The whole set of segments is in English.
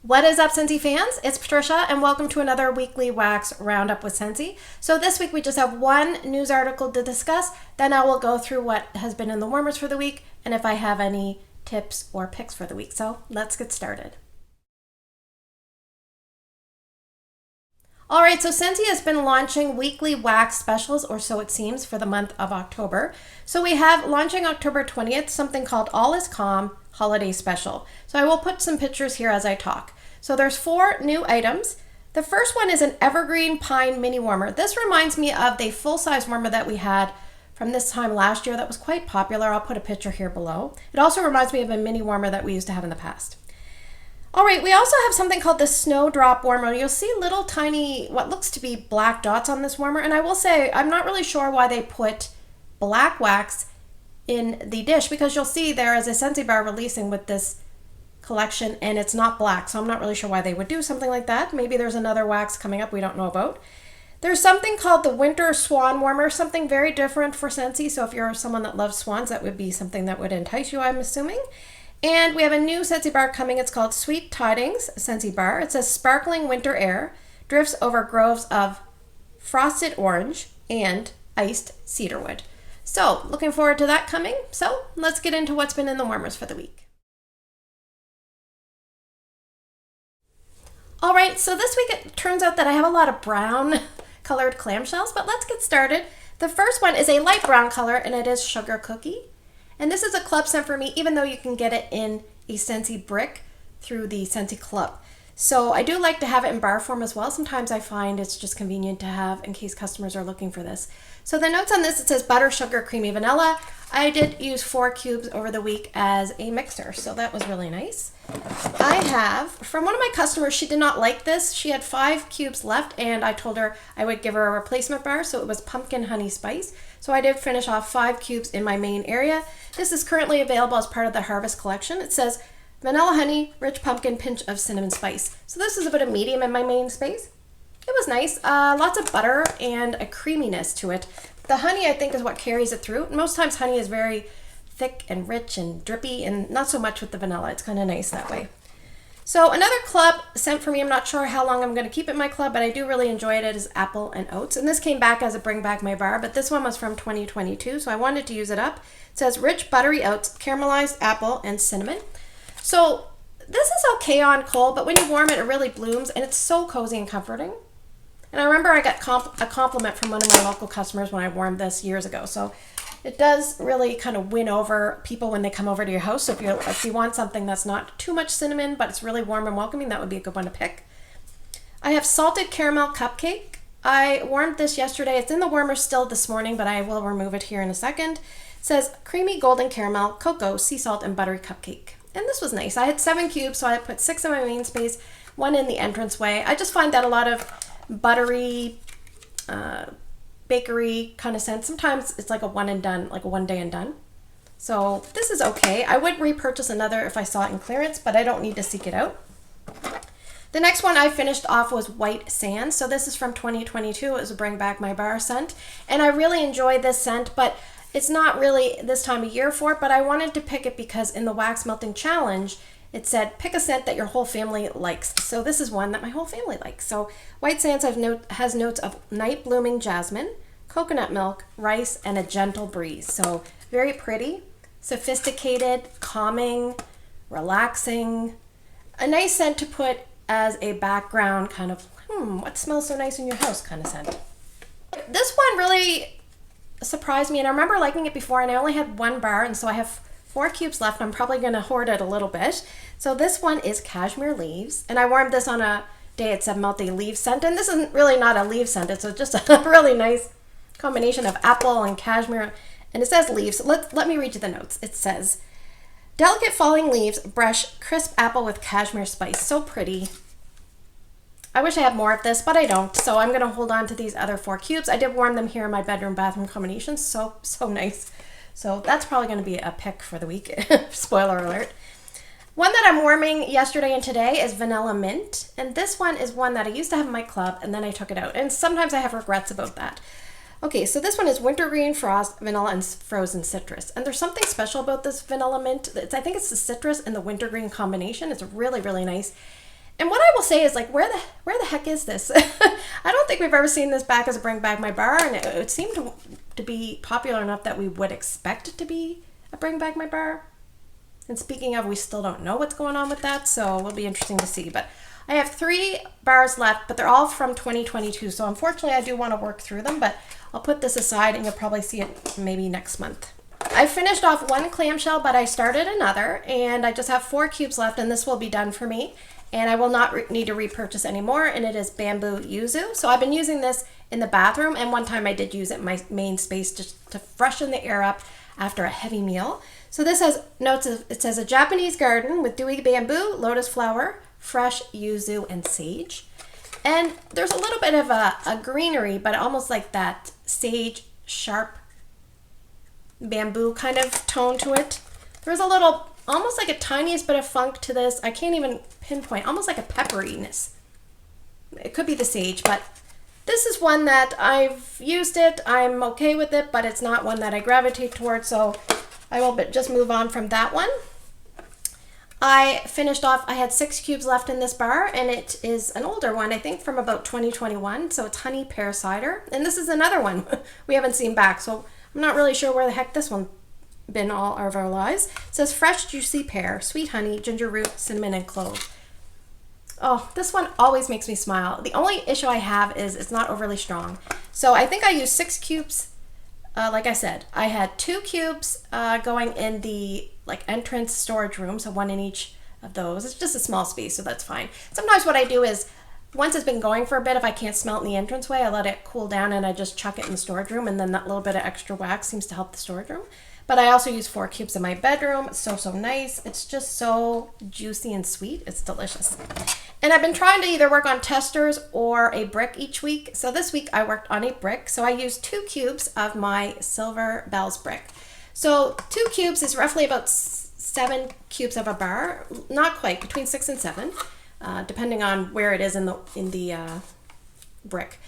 What is up, Scentsy fans? It's Patricia, and welcome to another weekly wax roundup with Scentsy. So this week we just have one news article to discuss, then I will go through what has been in the warmers for the week, and if I have any tips or picks for the week. So let's get started. Alright, so Scentsy has been launching weekly wax specials, or so it seems, for the month of October. So we have, launching October 20th, something called All Is Calm Holiday Special. So I will put some pictures here as I talk. So there's 4 new items. The first one is an Evergreen Pine Mini Warmer. This reminds me of the full-size warmer that we had from this time last year that was quite popular. I'll put a picture here below. It also reminds me of a mini warmer that we used to have in the past. All right, we also have something called the Snowdrop Warmer. You'll see little tiny, what looks to be black dots on this warmer. And I will say, I'm not really sure why they put black wax in the dish, because you'll see there is a Scentsy bar releasing with this collection and it's not black. So I'm not really sure why they would do something like that. Maybe there's another wax coming up we don't know about. There's something called the Winter Swan Warmer, something very different for Scentsy. So if you're someone that loves swans, that would be something that would entice you, I'm assuming. And we have a new Scentsy bar coming. It's called Sweet Tidings Scentsy Bar. It says sparkling winter air drifts over groves of frosted orange and iced cedarwood. So looking forward to that coming. So let's get into what's been in the warmers for the week. All right, so this week it turns out that I have a lot of brown colored clamshells, but let's get started. The first one is a light brown color and it is Sugar Cookie. And this is a club scent for me, even though you can get it in a Scentsy brick through the Scentsy Club. So I do like to have it in bar form as well. Sometimes I find it's just convenient to have in case customers are looking for this. So the notes on this, it says butter, sugar, creamy vanilla. I did use 4 cubes over the week as a mixer, so that was really nice. I have, from one of my customers, she did not like this. She had 5 cubes left and I told her I would give her a replacement bar, so it was pumpkin honey spice. So I did finish off 5 cubes in my main area. This is currently available as part of the Harvest collection. It says vanilla honey, rich pumpkin, pinch of cinnamon spice. So this is a bit of medium in my main space. It was nice. Lots of butter and a creaminess to it. The honey, I think, is what carries it through. Most times honey is very thick and rich and drippy, and not so much with the vanilla. It's kind of nice that way. So another club scent for me, I'm not sure how long I'm going to keep it in my club, but I do really enjoy it, is Apple and Oats. And this came back as a bring back my bar, but this one was from 2022, so I wanted to use it up. It says rich buttery oats, caramelized apple, and cinnamon. So this is okay on cold, but when you warm it, it really blooms, and it's so cozy and comforting. And I remember I got a compliment from one of my local customers when I warmed this years ago. So it does really kind of win over people when they come over to your house. So if you want something that's not too much cinnamon, but it's really warm and welcoming, that would be a good one to pick. I have Salted Caramel Cupcake. I warmed this yesterday. It's in the warmer still this morning, but I will remove it here in a second. It says creamy golden caramel, cocoa, sea salt, and buttery cupcake. And this was nice. I had 7 cubes, so I put 6 in my main space, 1 in the entranceway. I just find that a lot of buttery, bakery kind of scent, sometimes it's like a one and done, like a one day and done. So this is okay. I would repurchase another if I saw it in clearance, but I don't need to seek it out. The next one I finished off was White Sand. So this is from 2022. It was a bring back my bar scent. And I really enjoy this scent, but it's not really this time of year for it, but I wanted to pick it because in the Wax Melting Challenge, it said, pick a scent that your whole family likes. So this is one that my whole family likes. So White Sands has notes of night blooming jasmine, coconut milk, rice, and a gentle breeze. So very pretty, sophisticated, calming, relaxing. A nice scent to put as a background kind of, what smells so nice in your house kind of scent. This one really surprised me, and I remember liking it before, and I only had 1 bar, and so I have 4 cubes left. I'm probably going to hoard it a little bit. So this one is Cashmere Leaves, and I warmed this on a day it said melty leaf scent, and this isn't really not a leaf scent. It's just a really nice combination of apple and cashmere, and it says leaves. Let me read you the notes. It says, delicate falling leaves brush crisp apple with cashmere spice. So pretty. I wish I had more of this, but I don't, so I'm going to hold on to these other 4 cubes. I did warm them here in my bedroom bathroom combination. So nice. So that's probably going to be a pick for the week. Spoiler alert. One that I'm warming yesterday and today is Vanillamint. And this one is one that I used to have in my club and then I took it out. And sometimes I have regrets about that. Okay, so this one is wintergreen, frost, vanilla, and frozen citrus. And there's something special about this Vanillamint. I think it's the citrus and the wintergreen combination. It's really, really nice. And what I will say is, like, where the heck is this? I don't think we've ever seen this back as a Bring Back My Bar, and it seemed to be popular enough that we would expect it to be a Bring Back My Bar. And speaking of, we still don't know what's going on with that, so it'll be interesting to see. But I have 3 bars left, but they're all from 2022, so unfortunately I do want to work through them, but I'll put this aside and you'll probably see it maybe next month. I finished off 1 clamshell, but I started another, and I just have 4 cubes left, and this will be done for me. And I will not need to repurchase anymore, and it is Bamboo Yuzu. So I've been using this in the bathroom, and one time I did use it in my main space just to freshen the air up after a heavy meal. So this has notes of, it says a Japanese garden with dewy bamboo, lotus flower, fresh yuzu, and sage. And there's a little bit of a greenery, but almost like that sage, sharp bamboo kind of tone to it. There's a little, almost like a tiniest bit of funk to this. I can't even pinpoint, almost like a pepperiness. It could be the sage, but this is one that I've used it. I'm okay with it, but it's not one that I gravitate towards, so I will just move on from that one. I finished off, I had 6 cubes left in this bar, and it is an older one, I think from about 2021, so it's Honey Pear Cider. And this is another one we haven't seen back, so I'm not really sure where the heck this one been all of our lives. It says fresh juicy pear, sweet honey, ginger root, cinnamon, and clove. Oh, this one always makes me smile. The only issue I have is it's not overly strong. So I think I used 6 cubes. Like I said, I had 2 cubes going in the entrance storage room, so 1 in each of those. It's just a small space, so that's fine. Sometimes what I do is, once it's been going for a bit, if I can't smell it in the entranceway, I let it cool down and I just chuck it in the storage room, and then that little bit of extra wax seems to help the storage room. But I also use 4 cubes in my bedroom. It's so nice. It's just so juicy and sweet. It's delicious. And I've been trying to either work on testers or a brick each week. So this week I worked on a brick. So I used 2 cubes of my Silver Bells brick. So 2 cubes is roughly about 7 cubes of a bar. Not quite, between 6 and 7, depending on where it is in the brick.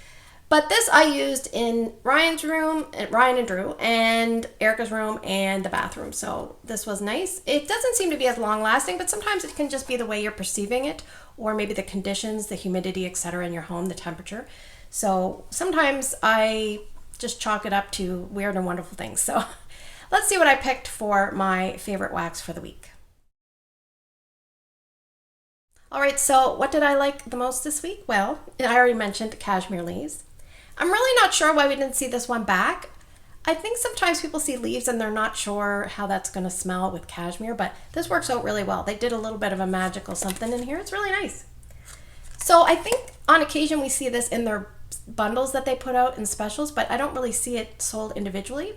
But this I used in Ryan's room, Ryan and Drew, and Erica's room, and the bathroom. So this was nice. It doesn't seem to be as long lasting, but sometimes it can just be the way you're perceiving it, or maybe the conditions, the humidity, etc. in your home, the temperature. So sometimes I just chalk it up to weird and wonderful things. So let's see what I picked for my favorite wax for the week. All right, so what did I like the most this week? Well, I already mentioned Cashmere Leaves. I'm really not sure why we didn't see this one back. I think sometimes people see leaves and they're not sure how that's going to smell with cashmere, but this works out really well. They did a little bit of a magical something in here. It's really nice. So I think on occasion we see this in their bundles that they put out in specials, but I don't really see it sold individually.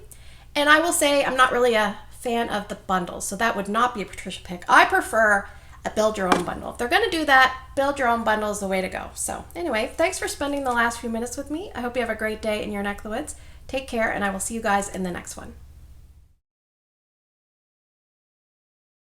And I will say I'm not really a fan of the bundles, so that would not be a Patricia pick. I prefer a build your own bundle. If they're going to do that, build your own bundle is the way to go. So anyway, thanks for spending the last few minutes with me. I hope you have a great day in your neck of the woods. Take care, and I will see you guys in the next one.